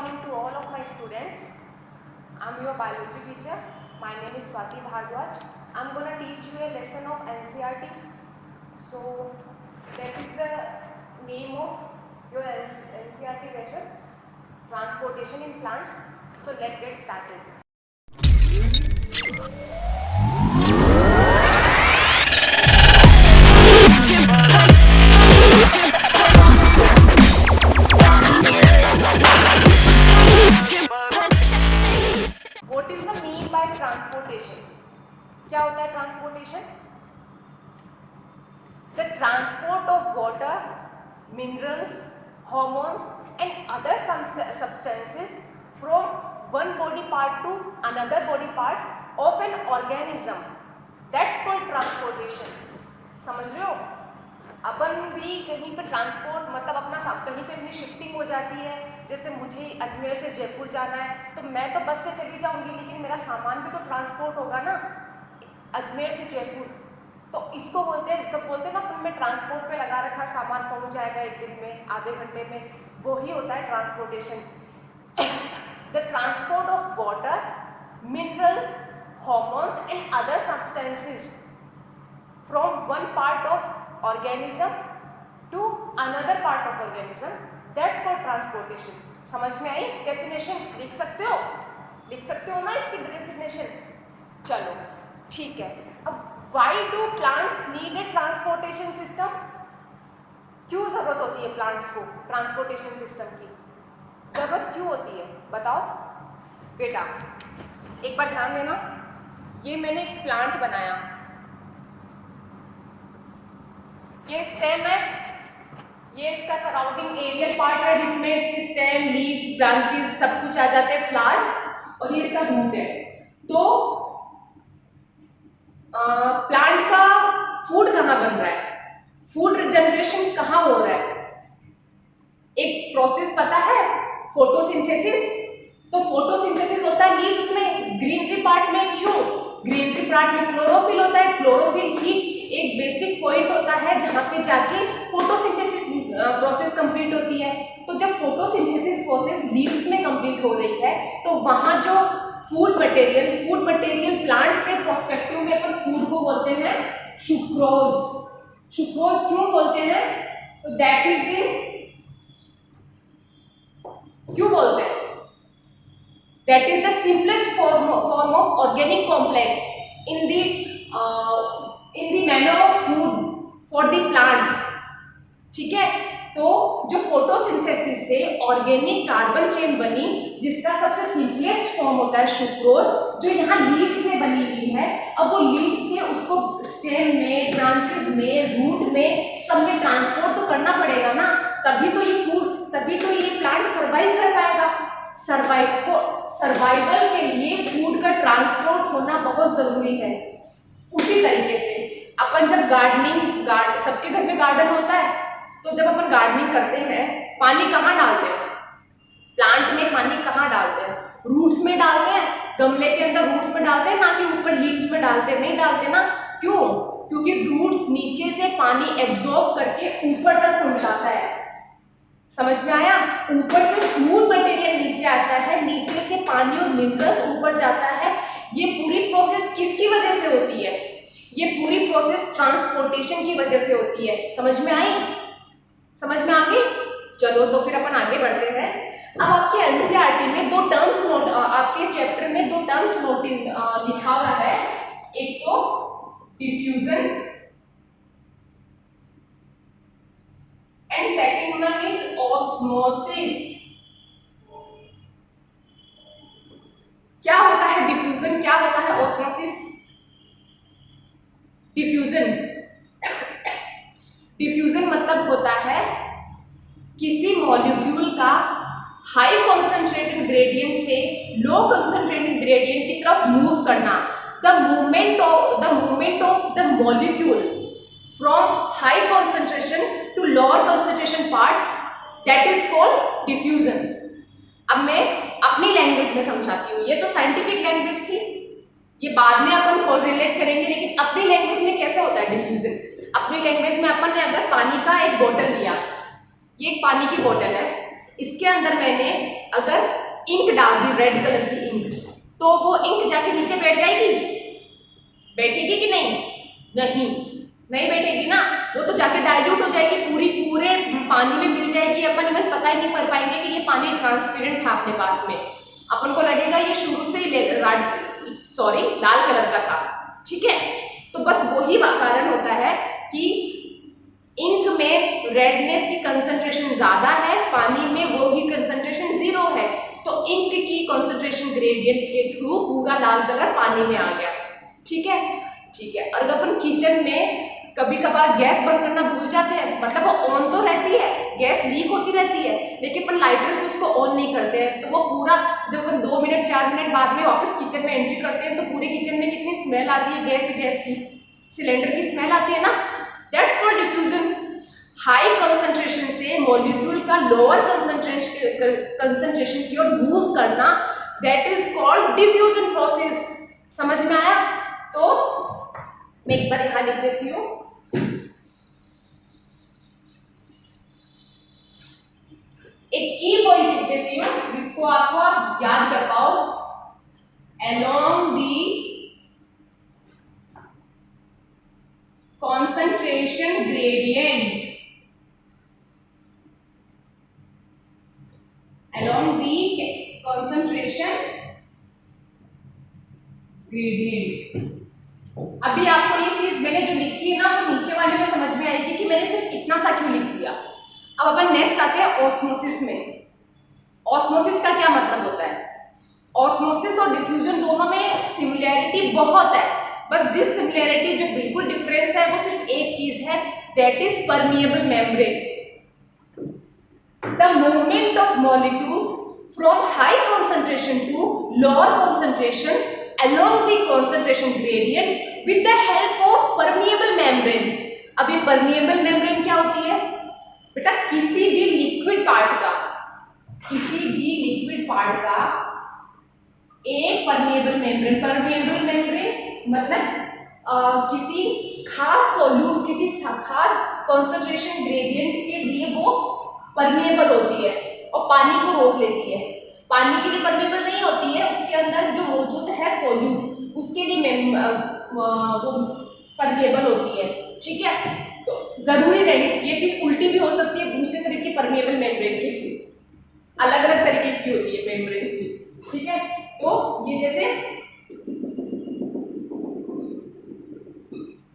morning to all of my students. I'm your biology teacher. My name is Swati Bhardwaj. I'm going to teach you a lesson of NCERT. So that is the name of your NCERT lesson, transportation in plants. So let's get started. What is the mean by transportation? क्या होता है transportation? The transport of water, minerals, hormones and other substances from one body part to another body part of an organism. That's called transportation. समझ रहे हो? अपन भी कहीं पे transport मतलब अपना कहीं पे अपनी शिफ्टिंग हो जाती है, जैसे मुझे अजमेर से जयपुर जाना है तो मैं तो बस से चली जाऊंगी, लेकिन मेरा सामान भी तो ट्रांसपोर्ट होगा ना अजमेर से जयपुर, तो इसको बोलते हैं, तो बोलते हैं ना अपन में ट्रांसपोर्ट पे लगा रखा सामान पहुंच जाएगा एक दिन में, आधे घंटे में, वो ही होता है transportation. The transport of water, minerals, hormones and other substances from one part of organism to another part of organism, that's called transportation. समझ में आई? डेफिनेशन लिख सकते हो? लिख सकते हो ना इसकी डेफिनेशन? चलो ठीक है. अब why do plants need a transportation system? क्यों जरूरत होती है प्लांट्स को ट्रांसपोर्टेशन सिस्टम की? जरूरत क्यों होती है बताओ बेटा. एक बार ध्यान देना, ये मैंने एक प्लांट बनाया, ये स्टेम है, ये इसका सराउंडिंग एरियल पार्ट है जिसमें इसकी स्टेम, लीव्स, ब्रांचेस सब कुछ आ जाते हैं, फ्लावर्स, और ये इसका रूट है. तो प्लांट का फूड कहाँ बन रहा है, फूड जनरेशन कहाँ हो रहा है? एक प्रोसेस पता है, फोटोसिंथेसिस. तो फोटोसिंथेसिस होता है लीव्स में, ग्रीनरी पार्ट में. क्यों? ग्रीनरी पार्ट में क्लोरोफिल होता है. क्लोरोफिल ही एक बेसिक पॉइंट होता है जहां पे जाके फोटोसिंथेसिस प्रोसेस कंप्लीट होती है. तो जब फोटोसिंथेसिस प्रोसेस लीव्स में कंप्लीट हो रही है तो वहां जो फूड मटेरियल प्लांट्स के पर्सपेक्टिव में अपन फूड को बोलते हैं सुक्रोज. सुक्रोज क्यों बोलते हैं? तो दैट इज द, क्यों बोलते हैं? That is the simplest form of organic complex in the manner of food for the plants. ठीक है, तो जो फोटोसिंथेसिस से ऑर्गेनिक कार्बन चेन बनी, जिसका सबसे सिंपलेस्ट फॉर्म होता है सुक्रोज, जो यहाँ लीव्स में बनी हुई है. अब वो लीव्स से उसको स्टेम में, ब्रांचेस में, रूट में, सब में ट्रांसपोर्ट तो करना पड़ेगा ना, तभी तो ये फूड, तभी तो ये प्लांट सर्वाइव कर पाएगा. सर्वाइवल के लिए फूड का ट्रांसपोर्ट होना बहुत जरूरी है. उसी तरीके से अपन जब गार्डनिंग, सबके घर में गार्डन होता है, तो जब अपन गार्डनिंग करते हैं पानी कहाँ डालते हैं? प्लांट में पानी कहाँ डालते हैं? रूट्स में डालते हैं, गमले के अंदर रूट्स में डालते हैं, ना कि ऊपर लीव्स में डालते हैं. नहीं डालते ना. क्यों? क्योंकि रूट्स नीचे से पानी एब्जॉर्ब करके ऊपर तक पहुंचाता है. समझ में आया? ऊपर से फूड मटेरियल नीचे आता है, नीचे से पानी और मिनरल्स ऊपर जाता है. ये पूरी प्रोसेस किसकी वजह से होती है? ये पूरी प्रोसेस ट्रांसपोर्टेशन की वजह से होती है. समझ में आई? समझ में आ गई? चलो तो फिर अपन आगे बढ़ते हैं. अब आपके एनसीईआरटी में दो टर्म्स आपके चैप्टर में दो टर्म्स लिखा हुआ है. एक तो diffusion and second one is osmosis. क्या होता है डिफ्यूजन, क्या होता है ऑस्मोसिस? डिफ्यूजन मतलब होता है किसी मॉलिक्यूल का हाई कॉन्सेंट्रेटेड ग्रेडियंट से लो कॉन्सेंट्रेटेड ग्रेडियंट की तरफ मूव करना. The movement of the molecule from high concentration to lower concentration part, that is called diffusion. अब मैं अपनी लैंग्वेज में समझाती हूँ. ये तो साइंटिफिक लैंग्वेज थी, ये बाद में अपन कोरिलेट करेंगे, लेकिन अपनी लैंग्वेज में कैसे होता है डिफ्यूजन? अपनी लैंग्वेज में अपन ने अगर पानी का एक बोतल लिया, ये एक पानी की बोतल है, इसके अंदर मैंने अगर इंक डाल दी रेड कलर की इंक, तो वो इंक जाके नीचे बैठ जाएगी, बैठेगी कि नहीं? नहीं, नहीं बैठेगी ना, वो तो जाके डाइल्यूट हो जाएगी, पूरे पानी में मिल जाएगी। अपन इवन पता ही नहीं कर पाएंगे कि ये पानी ट्रांसपेरेंट था अपने पास में, अपन को लगेगा ये शुरू से ही लाल कलर का था। ठीक है, तो बस वही कारण होता है कि इंक में रेडनेस की कंसंट्रेशन ज्यादा है, पानी में वो ही कंसंट्रेशन 0 है, तो इंक की कंसंट्रेशन ग्रेडियंट के थ्रू पूरा लाल कलर पानी में आ गया। ठीक है, ठीक है। और अपन किचन में कभी कभार गैस बंद करना भूल जाते हैं, मतलब वो ऑन तो रहती है, गैस लीक होती रहती है, लेकिन अपन लाइटर से उसको ऑन नहीं करते हैं, तो वो पूरा जब अपन 2 मिनट 4 मिनट बाद में वापस किचन में एंट्री करते हैं, तो पूरे किचन में कितनी स्मेल आती है, गैस की, सिलेंडर की स्मेल आती है ना। That's called diffusion. High concentration से मॉलिक्यूल का लोअर कंसंट्रेशन की ओर मूव करना, that is called diffusion process. समझ में आया? तो मैं एक बार यहां लिख देती हूं, एक की पॉइंट लिख देती हूं जिसको आपको आप याद कर पाओ। Along the concentration gradient, along the concentration gradient। अभी आपको ये चीज मैंने जो लिखी है ना, वो नीचे वाले में समझ में आएगी कि मैंने सिर्फ इतना सा क्यों लिख दिया। अब अपन नेक्स्ट आते हैं ऑस्मोसिस में। ऑस्मोसिस का क्या मतलब होता है? ऑस्मोसिस और डिफ्यूजन दोनों में सिमिलैरिटी बहुत है, बस डिसिमिलैरिटी जो बिल्कुल डिफरेंस है वो सिर्फ एक चीज है, that is permeable membrane. The movement of molecules from high concentration to lower concentration along the concentration gradient with the help of permeable membrane. अब ये परमिएबल मेम्ब्रेन क्या होती है बेटा? किसी भी लिक्विड पार्ट का, किसी भी लिक्विड पार्ट का एक परमिएबल मेम्ब्रेन, परमिएबल मेम्ब्रेन मतलब किसी खास सॉल्यूट्स, किसी खास कंसंट्रेशन ग्रेडियंट के लिए वो परमिएबल होती है और पानी को रोक लेती है। पानी के लिए परमिएबल नहीं होती है, उसके अंदर जो मौजूद है सॉल्यूट, उसके लिए वो परमिएबल होती है। ठीक है, तो जरूरी नहीं, ये चीज उल्टी भी हो सकती है, दूसरे तरह की परमिएबल मेम्ब्रेन के लिए अलग अलग तरीके की होती है मेम्ब्रेन्स भी। ठीक है, तो ये जैसे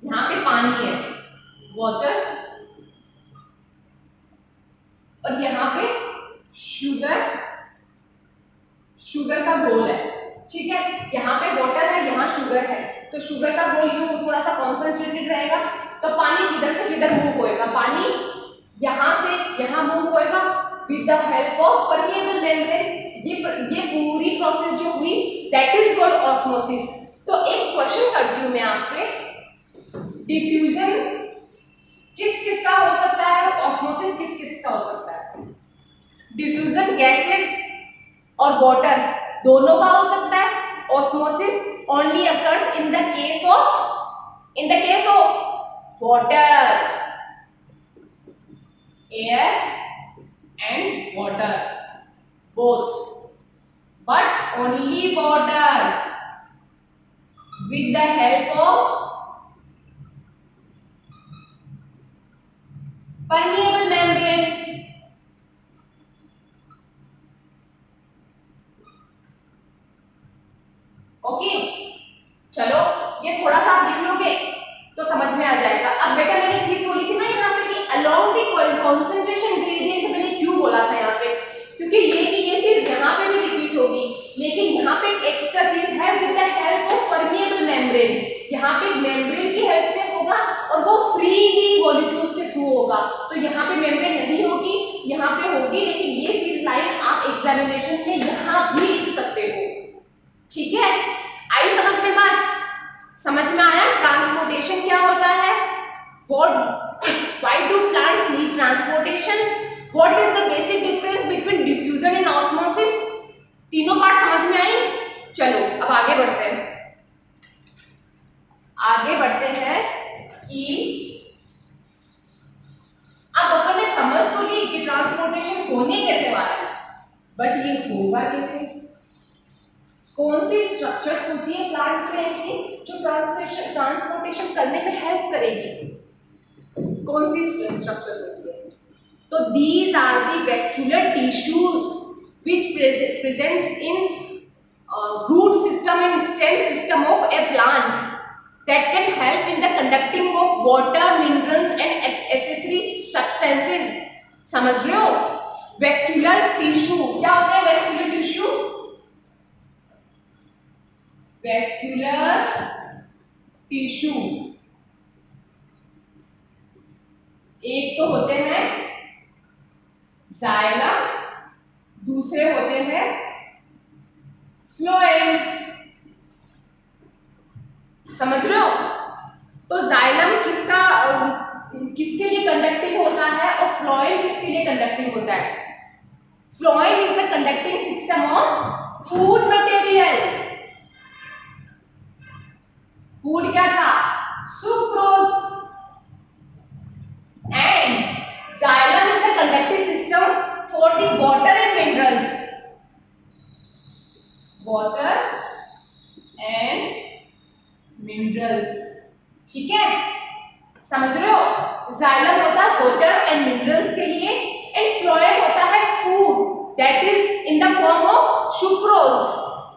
यहाँ पे पानी है, वाटर, और यहाँ पे शुगर, शुगर का घोल है। ठीक है, यहाँ पे वाटर है, यहाँ शुगर है, तो शुगर का घोल यूं थोड़ा सा कॉन्सेंट्रेटेड रहेगा, तो पानी किधर से किधर मूव होएगा, पानी यहाँ से यहाँ मूव होएगा with the help of permeable membrane. ये पूरी प्रोसेस जो हुई दैट इज कॉल्ड ऑस्मोसिस। तो एक क्वेश्चन करती हूँ मैं आपसे, डिफ्यूजन किस किस का हो सकता है, ऑस्मोसिस किस किस का हो सकता है? डिफ्यूजन गैसेस और वाटर दोनों का हो सकता है। Osmosis only occurs in the case of water, air and water both, but only water with the help of permeable membrane। Okay, चलो ये थोड़ा सा आप लिख लोगे तो समझ में आ जाएगा। अब बेटा मैंने एक चीज बोली थी ना यहाँ पे कि along the concentration gradient, मैंने क्यों बोला था यहाँ पे, क्योंकि ये चीज यहाँ पे भी रिपीट होगी, लेकिन यहाँ पे एक एक्स्ट्रा चीज है with the help of permeable membrane. यहाँ पे मेम्ब्रेन की हेल्प से होगा और वो फ्रीली मॉलिक्यूल्स के थ्रू होगा, तो यहाँ पे मेम्ब्रेन नहीं होगी, यहाँ पे होगी, लेकिन ये चीज लाइन आप एग्जामिनेशन में यहाँ भी लिख सकते हो। ठीक है, आई समझ में बात? समझ में आया ट्रांसपोर्टेशन क्या होता है? Why do plants need transportation? What is the basic difference between diffusion and osmosis? तीनों पार्ट समझ में आई? चलो अब आगे बढ़ते हैं। कि अब अपन ने समझ तो ली कि ट्रांसपोर्टेशन होने कैसे वाला है, बट ये होगा कैसे? कौन सी स्ट्रक्चर्स होती है प्लांट्स में ऐसी जो ट्रांसपोर्टेशन करने में हेल्प करेगी? कौन सी स्ट्रक्चर्स होती है? तो these are the vascular tissues which presents in root system and stem system of a plant that can help in the conducting of water, minerals and accessory substances. समझ रहे हो? वेस्कुलर टिश्यू क्या होता है? Vascular tissue, vascular tissue एक तो होते हैं जाइलम, दूसरे होते हैं फ्लोएम। समझ रहे हो? तो जाइलम किसके लिए कंडक्टिंग होता है और फ्लोएम किसके लिए कंडक्टिंग होता है? Phloem is the conducting system of food material. Food क्या था? Sucrose. And xylem is the conducting system for the water and minerals, water and minerals। ठीक है, समझ रहे हो? जाइलम होता है वाटर एंड मिनरल्स के लिए एंड फ्लोएम होता है food that is in the form of sucrose.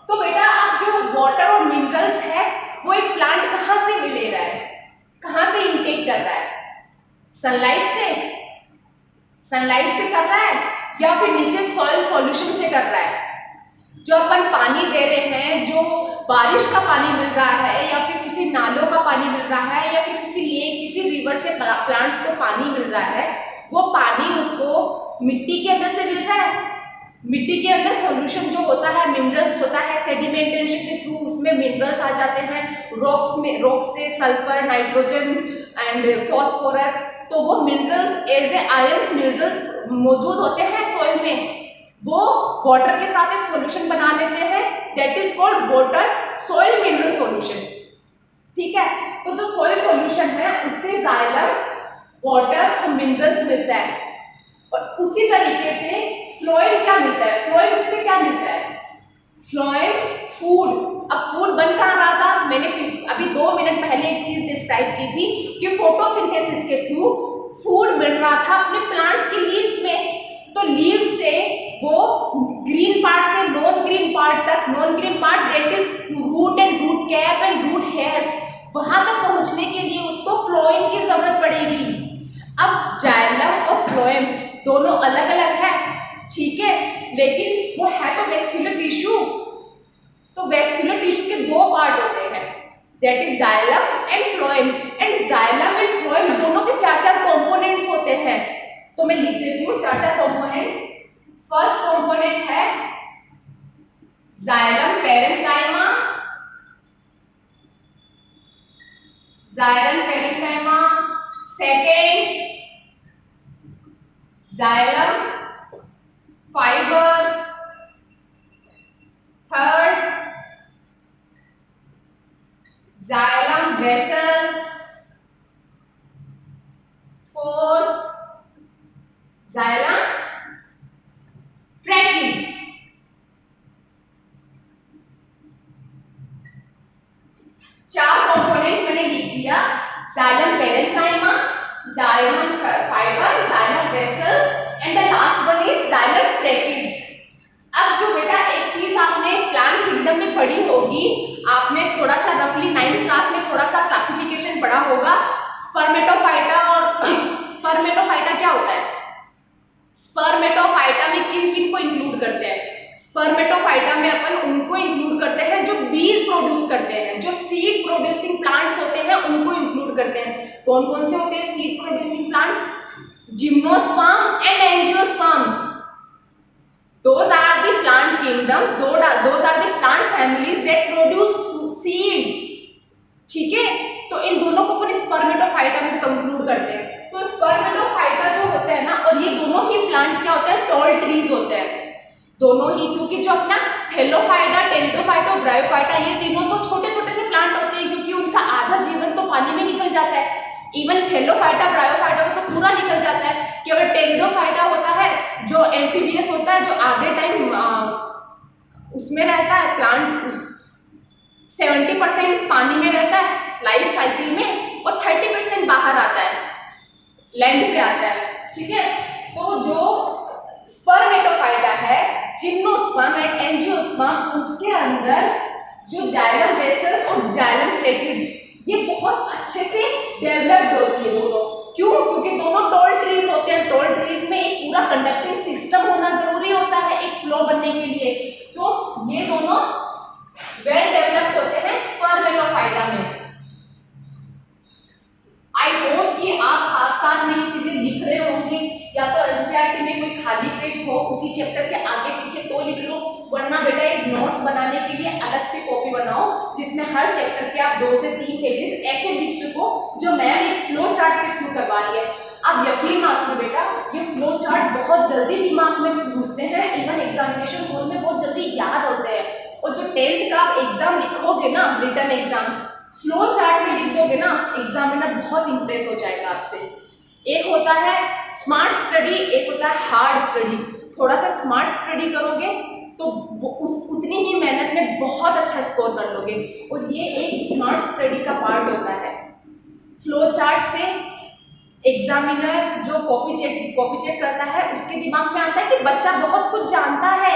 तो बेटा अब जो वाटर और मिनरल्स है वो एक प्लांट कहां से ले रहा है, कहां से इनटेक कर रहा है? सनलाइट से, सनलाइट से कर रहा है या फिर नीचे सॉइल सॉल्यूशन से कर रहा है? जो अपन पानी दे रहे हैं, जो बारिश का पानी मिल रहा है या फिर किसी नालों का पानी मिल रहा है या फिर किसी लेक, किसी रिवर से प्लांट्स को पानी मिल रहा है, वो पानी उसको मिट्टी के अंदर से मिल रहा है। मिट्टी के अंदर सॉल्यूशन जो होता है मिनरल्स होता है, सेडिमेंटेशन के थ्रू उसमें मिनरल्स आ जाते हैं, रॉक से सल्फर, नाइट्रोजन एंड फॉस्फोरस। तो वो minerals as a ions minerals मौजूद होते हैं सॉइल में, वो वाटर के साथ एक सॉल्यूशन बना लेते हैं that is called water soil mineral solution. ठीक है, तो जो सॉइल सॉल्यूशन है उससे जाइलम, वाटर और मिनरल्स मिलता है। और उसी तरीके से फ्लोएम क्या मिलता है? फ्लोएम से क्या मिलता है? Phloem food. अब फूड बन कहाँ रहा था? मैंने अभी 2 मिनट पहले एक चीज डिस्क्राइब की थी कि फोटोसिंथेसिस के थ्रू फूड मिल रहा था अपने प्लांट्स के लीव्स में। तो लीव्स से वो ग्रीन पार्ट से नॉन ग्रीन पार्ट तक, non green part that is root and root cap and root hairs, वहां तक पहुंचने के लिए उसको फ्लोएम की जरूरत पड़ेगी। अब जाइलम और फ्लोएम दोनों अलग अलग है, ठीक है, लेकिन वो है तो वेस्कुलर टिश्यू। तो वेस्कुलर टिश्यू के 2 पार्ट होते हैं that is xylem and phloem. And xylem and phloem दोनों के 4-4 कंपोनेंट्स होते हैं। तो मैं लिख देती हूँ 4-4 कंपोनेंट्स। फर्स्ट कंपोनेंट है xylem parenchyma, xylem parenchyma. Second xylem fibre. Third xylem vessels. Fourth xylem tracheids. चार कंपोनेंट मैंने लिख दिया, xylem parenchyma, xylem fibre, xylem vessels and the last one is xylem tracheids. अब जो बेटा एक चीज आपने प्लांट किंगडम में पढ़ी होगी, आपने थोड़ा सा रफली 9th क्लास में थोड़ा सा क्लासिफिकेशन पढ़ा होगा, स्पर्मेटोफाइटा। और स्पर्मेटोफाइटा क्या होता है? स्पर्मेटोफाइटा में किन किन को इंक्लूड करते हैं? स्पर्मेटोफाइटा में अपन उनको इंक्लूड करते हैं जो बीज प्रोड्यूस करते हैं, जो सीड प्रोड्यूसिंग प्लांट्स होते हैं उनको इंक्लूड करते हैं। कौन कौन से होते हैं seed producing plant? Gymnosperm and angiosperm. Those are the plant kingdoms, those are the plant families that produce seeds। ठीक है, तो इन दोनों को अपन स्पर्मेटोफाइटा में कंक्लूड करते हैं। तो स्पर्मेटोफाइटा जो होते हैं ना, और ये दोनों ही प्लांट क्या होते हैं? टॉल ट्रीज होते हैं दोनों ही, क्योंकि जो अपना हेलोफाइटा, टेरिडोफाइटा और ब्रायोफाइटा ये तीनों तो छोटे छोटे से प्लांट होते हैं, क्योंकि उनका आधा जीवन तो पानी में निकल जाता है। इवन थैलोफाइटा ब्रायोफाइटा को तो पूरा निकल जाता है। केवल टेरिडोफाइटा होता है जो एम्फीबियस होता है, जो आधे टाइम उसमें रहता है, प्लांट 70% पानी में रहता है लाइफ साइकिल में, और 30% बाहर आता है, लैंड पे आता है, ठीक है। तो जो स्पर्मेटोफाइटा है, जिम्नोस्पर्म एंड एंजियोस्पर्म, उसके अंदर जो जाइलम वेसल्स और जाइलम ट्रैकिड्स ये बहुत अच्छे से डेवलप्ड होती है दोनों। क्यों? क्योंकि दोनों टॉल ट्रीज होते हैं। टॉल ट्रीज में एक पूरा कंडक्टिंग सिस्टम होना जरूरी होता है एक फ्लो बनने के लिए। तो ये दोनों वेल डेवलप्ड होते हैं स्पर्मेटोफाइटा में। आई होप कि आप साथ साथ में ये चीजें लिख रहे होंगे, या तो एनसीईआरटी में कोई खाली पेज हो उसी चैप्टर के आगे पीछे तो लिख लो, वरना बेटा एक नोट्स बनाने के लिए अलग से कॉपी बनाओ जिसमें हर चैप्टर के आप 2 से 3 पेजेस ऐसे लिख चुको जो मैम एक फ्लो चार्ट के थ्रू करवा रही है। आप यकीन मानिए बेटा, ये फ्लो चार्ट बहुत जल्दी दिमाग में घुसते हैं, इवन एग्जामिनेशन हॉल में बहुत जल्दी याद होते हैं। और जो 10th का आप एग्जाम लिखोगे ना, रिटन एग्जाम, फ्लो चार्ट में लिख दोगे ना, एग्जामिनर बहुत इंप्रेस हो जाएगा आपसे। एक होता है स्मार्ट स्टडी, एक होता है हार्ड स्टडी। थोड़ा सा स्मार्ट स्टडी करोगे तो उतनी ही मेहनत में बहुत अच्छा स्कोर कर लोगे, और ये एक स्मार्ट स्टडी का पार्ट होता है। फ्लो चार्ट से एग्जामिनर जो कॉपी चेक करता है उसके दिमाग में आता है कि बच्चा बहुत कुछ जानता है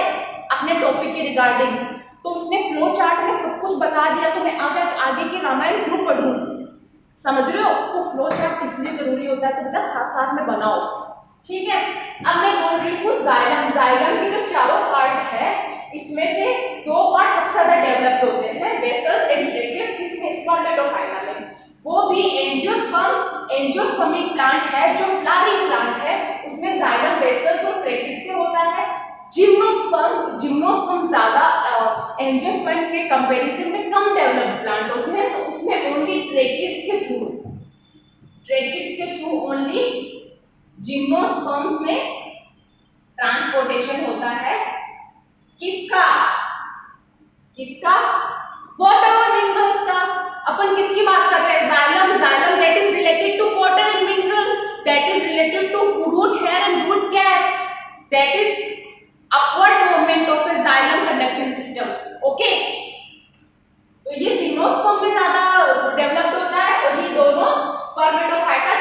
अपने टॉपिक के रिगार्डिंग, तो उसने फ्लो चार्ट में सब कुछ बता दिया, तो मैं अगर आगे की रामायण क्यों पढ़ूं, समझ रहे हो। तो फ्लो चार्ट इसलिए जरूरी होता है, तो बच्चा साथ साथ में बनाओ, ठीक है। अब मैं बोल रही हूँ जाइलम। जाइलम के जो चारों पार्ट है, इसमें से 2 पार्ट सबसे ज्यादा डेवलप्ड होते हैं, वेसल्स एंड ट्रैकिड्स, किसमें? स्पर्मेटोफाइटा में। वो भी एंजियोस्पर्म, एंजियोस्पर्मिक प्लांट है जो फ्लावरिंग प्लांट है, उसमें जाइलम वेसल्स और ट्रैकिड्स से होता है। जिम्नोस्पर्म, जिम्नोस्पर्म ज्यादा एंजियोस्पर्म के कंपैरिजन में कम डेवलप्ड प्लांट होते हैं, तो उसमें ओनली ट्रैकिड्स के थ्रू ओनली जिम्नोस्पर्म्स में ट्रांसपोर्टेशन होता है। किसका? वाटर और मिनरल्स का। अपन किसकी बात कर रहे हैं? Xylem. Xylem that is related to water and minerals, that is related to root hair and root cap, that is upward movement of a xylem conducting system, okay. तो ये जिम्नोस्पर्म में ज्यादा डेवलप्ड होता है, और ये दोनों स्पर्मेटोफाइटा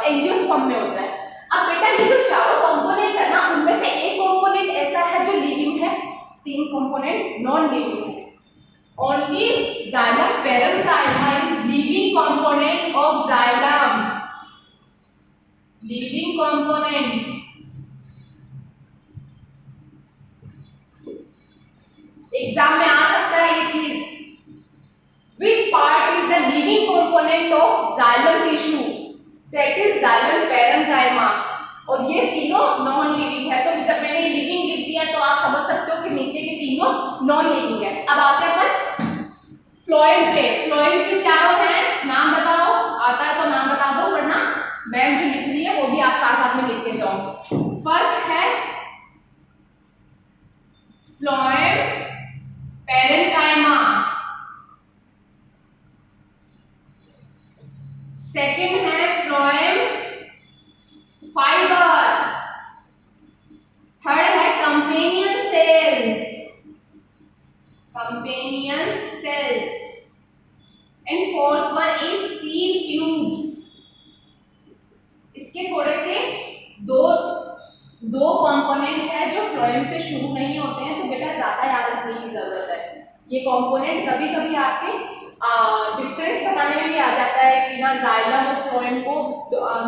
एंजियोस्पर्म में होता है। अब बेटा ये जो चारों कंपोनेंट है ना, उनमें से एक कंपोनेंट ऐसा है जो लिविंग है, 3 कंपोनेंट नॉन लिविंग है। Only xylem parenchyma is living component of xylem, living component। Exam में आ सकता है ये चीज। Which part is the living component of xylem tissue? That is xylem parenchyma। और ये तीनों नॉन लिविंग है। तो जब मैंने लिविंग लिख दिया तो आप समझ सकते हो कि नीचे के तीनों नॉन लिविंग है। अब आते हैं अपन फ्लोएम पे। फ्लोएम के चारों हैं, नाम बताओ, आता है तो नाम बता दो, वरना मैम जो लिख रही है वो भी आप साथ साथ में लिख के जाओ। फर्स्ट है फ्लोएम पेरेन्काइमा, सेकेंड है फ्लोएम फाइबर, थर्ड है companion cells, and fourth one is seed tubes. इसके थोड़े से दो कंपोनेंट है जो फ्लोएम से शुरू नहीं होते हैं, तो बेटा ज्यादा याद रखने की जरूरत है। ये कंपोनेंट कभी कभी आपके डिफरेंस बताने में भी आ जाता है कि ना जाइलम और फ्लोएम को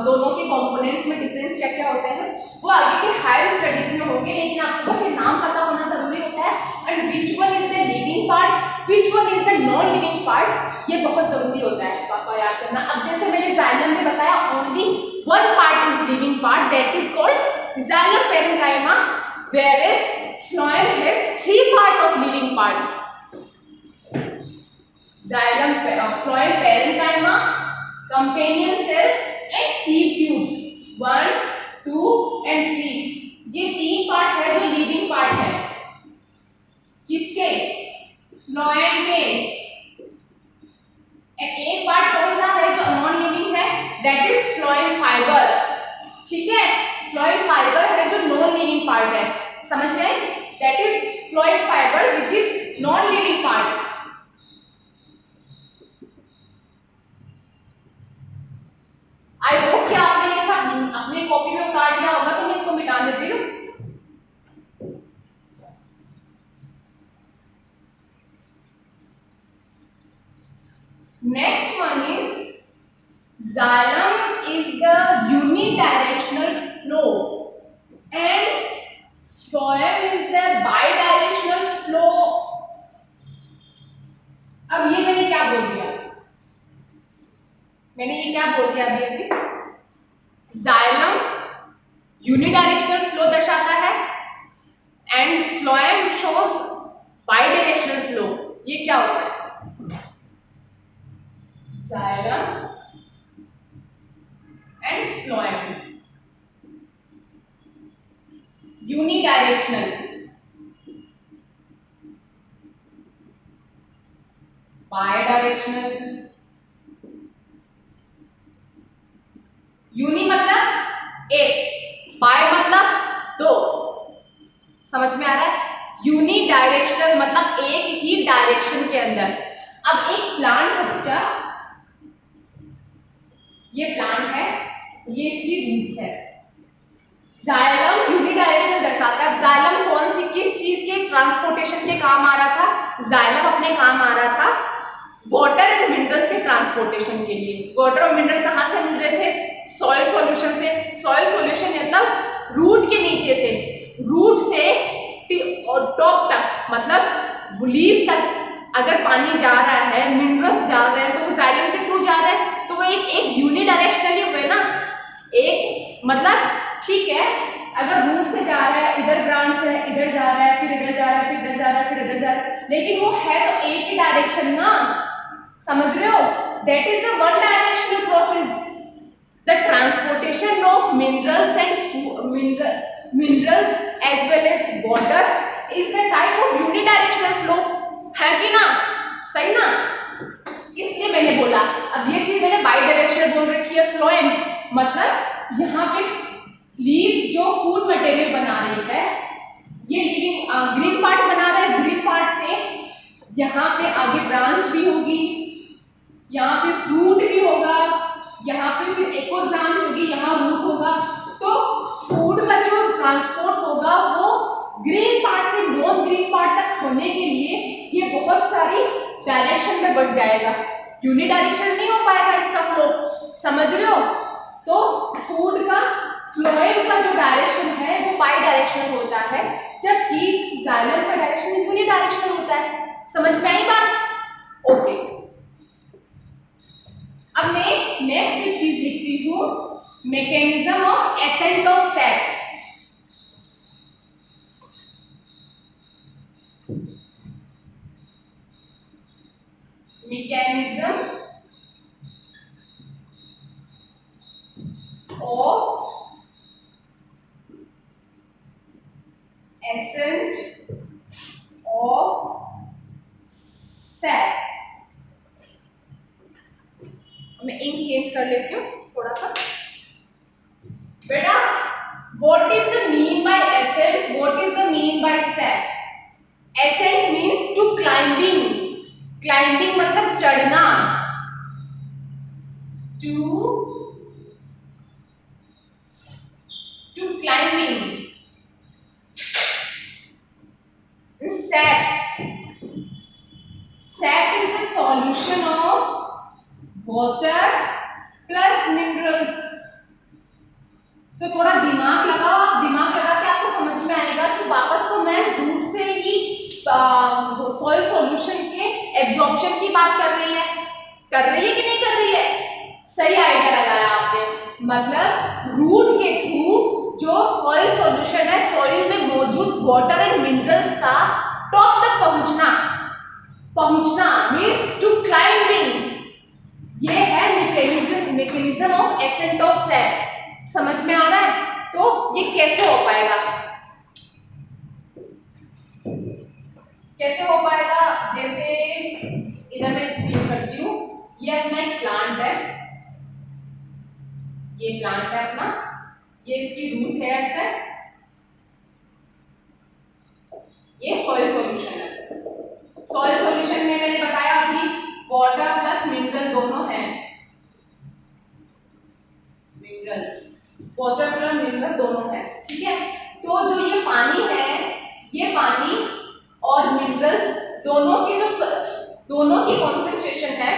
दोनों के कंपोनेंट्स में डिफरेंस क्या क्या होते हैं, वो आगे के हायर स्टडीज में होंगे, लेकिन आपको बस ये नाम पता होना जरूरी होता है। And which one is the living part, which one is the non living part, ये बहुत जरूरी होता है पापा याद करना। अब जैसे मैंने जाइलम में बताया only one part is living part, that is called xylem parenchyma, whereas phloem has 3 part of living part. Xylem, phloem parenchyma, companion cells and seed tubes 1, 2 and 3। ये 3 पार्ट है जो लिविंग पार्ट है। किसके? Phloem के। एक part कौन सा है जो नॉन लिविंग है? That is phloem fibre. ठीक है, फ्लोएम फाइबर है जो नॉन लिविंग पार्ट है, समझ में आई? That is phloem fibre which is non living part. I hope कि आपने ये सब अपने कॉपी में उतार लिया होगा, तो मैं इसको मिटा देती हूँ। Next one is xylem is the unidirectional flow and phloem is the bidirectional flow। अब ये मैंने क्या बोल दिया, मैंने ये क्या बोल दिया अभी? xylem यूनिडायरेक्शनल फ्लो दर्शाता है and phloem shows bidirectional flow। ये क्या होता है? xylem and phloem unidirectional, bidirectional। Uni मतलब एक, बाय मतलब दो, समझ में आ रहा है? यूनि डायरेक्शनल मतलब एक ही डायरेक्शन के अंदर। अब एक प्लांट है बच्चा, ये प्लांट है, ये इसकी रूट्स है। जाइलम यूनिडायरेक्शनल दर्शाता है। जाइलम कौन सी किस चीज के ट्रांसपोर्टेशन के काम आ रहा था? जाइलम अपने काम आ रहा था वाटर एंड मिनरल्स के ट्रांसपोर्टेशन के लिए। वाटर और मिनरल कहाँ से मिल रहे थे? सॉइल सॉल्यूशन से। सॉइल सॉल्यूशन मतलब रूट के नीचे से, रूट से टॉप तक, मतलब लीफ तक अगर पानी जा रहा है, मिनरल्स जा रहे हैं, तो वो जाइलम के थ्रू जा रहे हैं, तो वो एक यूनिडायरेक्शनली हुए ना, एक मतलब ठीक है, अगर रूट से जा रहा है, इधर ब्रांच है, इधर जा रहा है, फिर इधर जा रहा है, फिर इधर जा रहा है, फिर इधर जा रहा है, लेकिन वो है तो एक ही डायरेक्शन ना, समझ रहे हो? That is the one directional process. The transportation of minerals as well as water is the type of unidirectional flow, है कि ना? सही ना? इसलिए मैंने बोला। अब ये चीज मैंने बाई डायरेक्शनल बोल रखी है। फ्लोएम मतलब यहाँ पे लीफ जो फूड मटेरियल बना रही है, ये लिविंग ग्रीन पार्ट बना रहा है, ग्रीन पार्ट से यहाँ पे आगे ब्रांच भी होगी, यहाँ पे फ्रूट भी होगा, यहाँ पे फिर एक और ब्रांच होगी, यहाँ रूट होगा। तो फूड का जो ट्रांसपोर्ट होगा वो ग्रीन पार्ट से नॉन ग्रीन पार्ट तक होने के लिए ये बहुत सारी डायरेक्शन में बढ़ जाएगा, यूनिडायरेक्शनल नहीं हो पाएगा इसका फ्लो, समझ रहे हो? तो फूड का फ्लोएम का जो डायरेक्शन है वो बाई डायरेक्शनल होता है, जबकि जाइलम का डायरेक्शन यूनिडायरेक्शनल होता है। समझ में आई बात? ओके। अब मैं नेक्स्ट एक चीज लिखती हूँ, mechanism of accent of SAP. mechanism of ascent of sap। मैं इंक चेंज कर लेती हूँ थोड़ा सा। बेटा, what is the mean by ascent? What is the mean by sap? ascent means to climbing। climbing मतलब चढ़ना, to climbing। sap, sap is the solution of water plus minerals। तो थोड़ा दिमाग लगाओ, आप दिमाग लगा के आपको समझ में आएगा कि वापस तो मैं रूट से ही सॉइल सॉल्यूशन के एब्जॉर्प्शन की बात कर रही है कि नहीं कर रही है? सही आइडिया लगाया आपने। मतलब रूट के थ्रू जो सॉइल सॉल्यूशन है, सॉइल में मौजूद वाटर एंड मिनरल्स का टॉप तक पहुंचना मीन्स टू क्लाइंबिंग। ये है mechanism of accent of SAP. समझ में आ रहा है? तो ये कैसे हो पाएगा? कैसे हो पाएगा? जैसे इधर मैं एक्सप्लेन करती हूँ। ये अपना एक प्लांट है, प्लांट है अपना, ये इसकी रूट हेयर्स है, ये सॉइल सॉल्यूशन है। सॉइल सॉल्यूशन में मैंने बताया अभी वाटर प्लस मिनरल दोनों हैं, मिनरल्स, वाटर प्लस मिनरल दोनों है, ठीक है। तो जो ये पानी है, ये पानी और मिनरल्स दोनों के जो दोनों की कॉन्सेंट्रेशन है,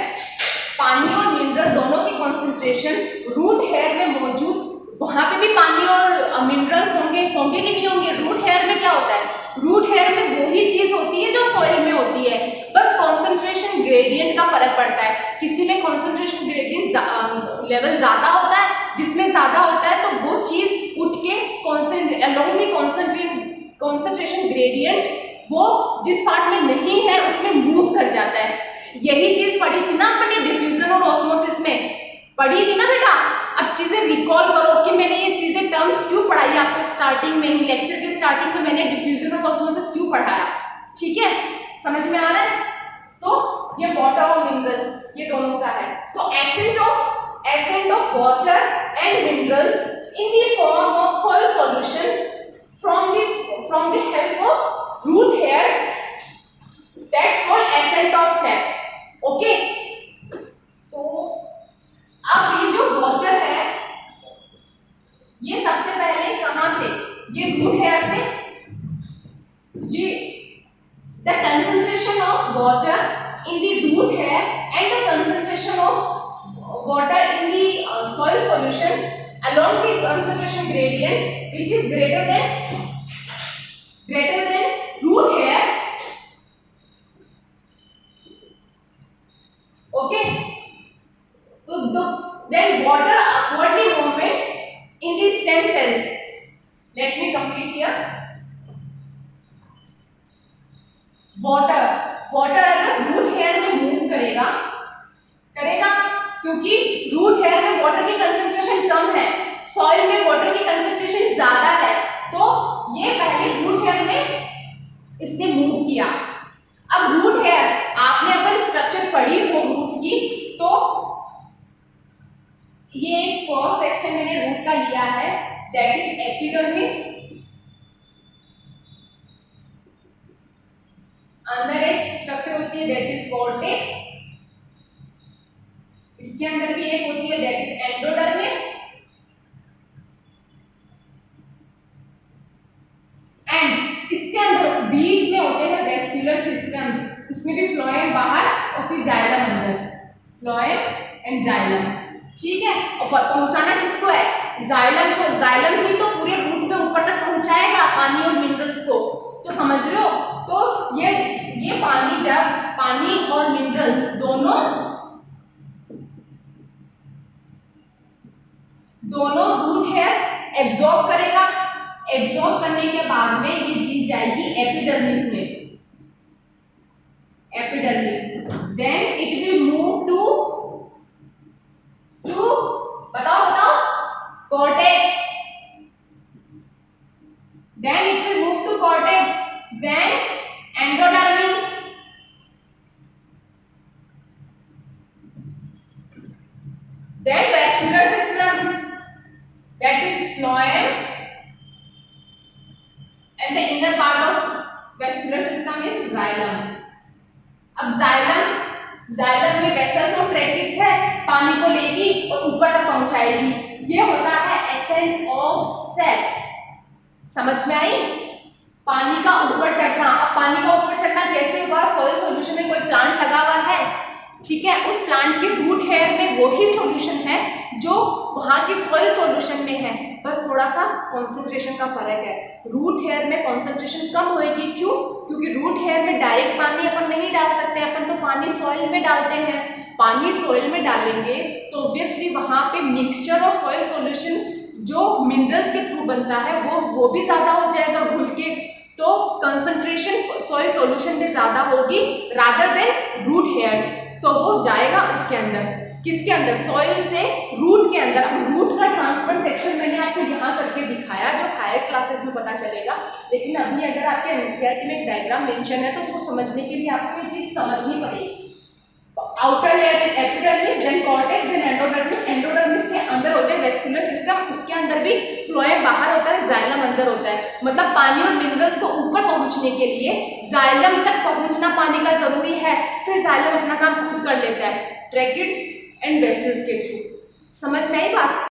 पानी और मिनरल दोनों की कॉन्सेंट्रेशन रूट हेयर में मौजूद, वहां पे भी पानी और मिनरल्स होंगे होंगे कि नहीं होंगे। रूट हेयर में क्या होता है, रूट हेयर में वही चीज होती है जो सॉइल में होती है, बस कॉन्सेंट्रेशन ग्रेडियंट का फर्क पड़ता है। किसी में कॉन्सेंट्रेशन ग्रेडियंट लेवल ज्यादा होता है, जिसमें ज्यादा होता है तो वो चीज उठ के अलोंग द कॉन्सेंट्रेशन ग्रेडियंट वो जिस पार्ट में नहीं है उसमें मूव कर जाता है। यही चीज पढ़ी थी ना अपने डिफ्यूजन और ऑस्मोसिस में, पढ़ी थी ना बेटा। अब चीजें रिकॉल करो कि मैंने ये चीजें टर्म्स क्यों पढ़ाई आपको स्टार्टिंग में ही, लेक्चर के स्टार्टिंग में मैंने डिफ्यूजन और ऑस्मोसिस क्यों पढ़ाया, ठीक है, समझ में आ रहा है। तो ये वाटर और मिनरल्स ये दोनों का है। तो ascent of water and minerals in the form of soil solution from the help of root hairs, that's called ascent of sap, okay. तो अब ये जो वाटर है ये सबसे पहले कहां से, ये रूट हेयर से, ये the concentration of water in the root hair and the concentration of water in the soil solution along the concentration gradient which is greater than root hair, okay. So then water upwardly movement in the stem cells, let me complete here. Water अगर root hair में move करेगा क्योंकि root hair में water की concentration कम है, soil में water की concentration ज्यादा है, तो ये पहले रूट हेयर में इसने मूव किया। अब रूट हेयर आपने अगर स्ट्रक्चर पढ़ी हो रूट की, तो ये क्रॉस सेक्शन मैंने रूट का लिया है, दैट इज एपिडर्मिस, अंदर एक स्ट्रक्चर होती है दैट इज कॉर्टेक्स, इसके अंदर भी एक होती है दैट इज एंडोडर्मिस, एंड इसके अंदर बीच में होते हैं वेस्क्यूलर सिस्टम्स, इसमें भी फ्लोएम बाहर और फिर जाइलम अंदर, फ्लोएम एंड जाइलम, ठीक है। और पहुंचाना किसको है, जाइलम को, जाइलम ही तो पूरे रूट में ऊपर तक पहुंचाएगा पानी और मिनरल्स को, तो समझ रहे हो। तो ये पानी, जब पानी और मिनरल्स दोनों रूट हेयर एब्जॉर्ब करेगा, एब्जॉर्ब करने के बाद में ये चीज जाएगी एपिडर्मिस में, epidermis, then it will move to बताओ cortex, then it will move to cortex, then endodermis, then vascular systems, that is phloem, and the inner part of vascular system is xylem. अब xylem में vessels और ट्रैकिट्स है, पानी को लेगी और ऊपर तक पहुंचाएगी, ये होता है एसेंट ऑफ सैप, समझ में आई। पानी का ऊपर चढ़ना, अब पानी का ऊपर चढ़ना कैसे हुआ, सॉइल सॉल्यूशन में कोई प्लांट लगा हुआ है, ठीक है, उस प्लांट के रूट हेयर में वही सॉल्यूशन है जो वहां के सॉइल सॉल्यूशन में है, बस थोड़ा सा कॉन्सेंट्रेशन का फर्क है। रूट हेयर में कॉन्सेंट्रेशन कम होएगी, क्यों, क्योंकि रूट हेयर में डायरेक्ट पानी अपन नहीं डाल सकते, अपन तो पानी सॉइल में डालते हैं, पानी सॉइल में डालेंगे तो ऑब्वियसली वहां पे मिक्सचर ऑफ सॉइल सॉल्यूशन जो मिनरल्स के थ्रू बनता है वो भी ज्यादा हो जाएगा घुल के, तो कंसंट्रेशन सॉइल सॉल्यूशन में ज्यादा होगी रादर देन रूट हेयर्स, तो वो जाएगा उसके अंदर, किसके अंदर, सॉइल से रूट के अंदर। अब रूट का ट्रांसफर सेक्शन मैंने आपको यहाँ करके दिखाया, जो हायर क्लासेस में पता चलेगा, लेकिन अभी अगर आपके एनसीईआरटी में एक डायग्राम मेंशन है तो उसको समझने के लिए आपको ये चीज समझनी पड़ेगी। Outer layer is epidermis, then cortex, then endodermis. Endodermis के अंदर होते हैं वेस्कुलर सिस्टम, उसके अंदर भी फ्लोएम बाहर होता है, जाइलम अंदर होता है। मतलब पानी और मिनरल्स को ऊपर पहुंचने के लिए जाइलम तक पहुंचना पानी का जरूरी है, फिर जाइलम अपना काम खुद कर लेता है ट्रैकिड्स एंड वेसल्स के थ्रू। समझ में आई बात?